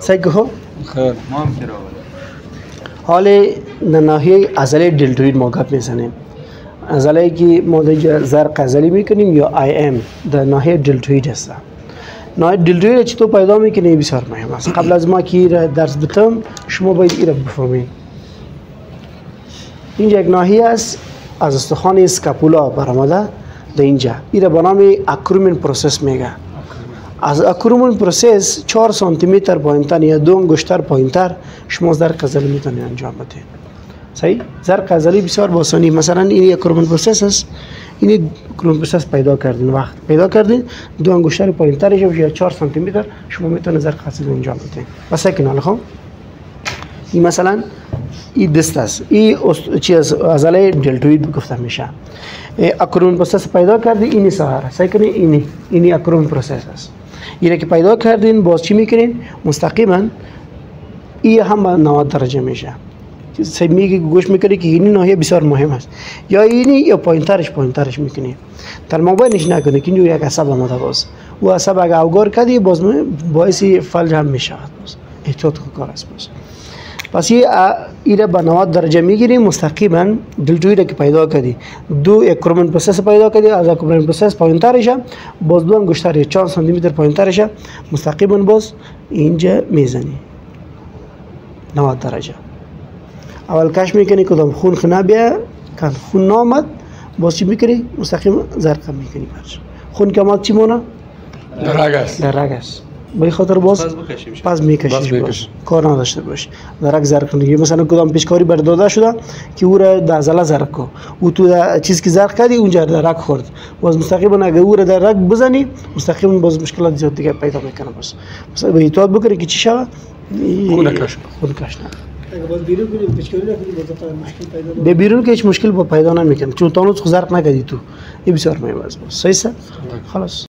سایگه ها خیر حال ناحیه عضله دلتوید ما گپ میزنیم. عضله که ما زرق عضلی میکنیم یا IM در ناحیه دلتوید هست. ناحیه دلتوید چطور پیدا میکنیم بسیار مهم است. قبل از ما که درس بتم شما باید این را بفهمید. اینجا یک ناحیه است از استخوان اسکاپولا برآمده در اینجا. این را به نام اکرومین پروسس میگه. از اکرومین پروسس 4 سانتی متر پایینتر یا 2 انگشتر پایینتر شما زرق عضلی میتونید انجام بدید. صحیح؟ زرق عضلی بسیار با آسانی. مثلا این اکرومین پروسس است. این اکرومین پروسس پیدا کردین وقت پیدا کردین 2 انگشتر پایینترش یا 4 سانتی متر شما میتونید زرق عضلی انجام بدید. بس کنال خب این مثلا این دست است. این چیز عضله دلتوید گفته میشه. اکرومین پروسس پیدا کردی اینی سهار. صحیح کنین اینی اکرومین پروسس است. اینه که پیدا کردین باز چی میکنین مستقیما این هم به 90 درجه میشه. میگه گوش میکنی که این ناحیه بسیار مهم است یا اینی یا پایینترش میکنی در موبایلش نکنی که اینجا یک عصب آمده باز و عصب اگه اوگار کردی باز باعث فلج هم میشود باز احتیاط کار است باز. پس این به 90 درجه میگیریم مستقیما دلتوید که پیدا کردی 2 اکرومین پروسس پیدا کردی از اکرومین پروسس پایینترش باز 2 انگشتر 4 سانتی متر پایینترش مستقیما باز اینجا میزنی 90 درجه. اول کش میکنی کدام خون خنا بیا که خون نامد باز چی میکنی مستقیم زرق میکنی برش خون که آمد چی مونه در رگ است به خاطر باز پس میکشیش باش کار نداشته باش در رگ زرق کنی. مثلا کدام پیشکاری بر داده شده که او را در عضله زرق کو او تو چیز که زرق کردی اونجا در رگ خورد باز مستقیما اگه او را در رگ بزنی مستقیما باز مشکلات زیاد دیگه پیدا میکنه. بس مثلا به احتیاط بکنی که چی شود خون کش اگه باز بیرون کنیم پیشکاری نکنیم باز مشکل پیدا نمیکنه. به بیرون که هیچ مشکل پیدا نمیکنه چون تانوس زرق نکردی تو. این بسیار مهم است. صحیح است خلاص.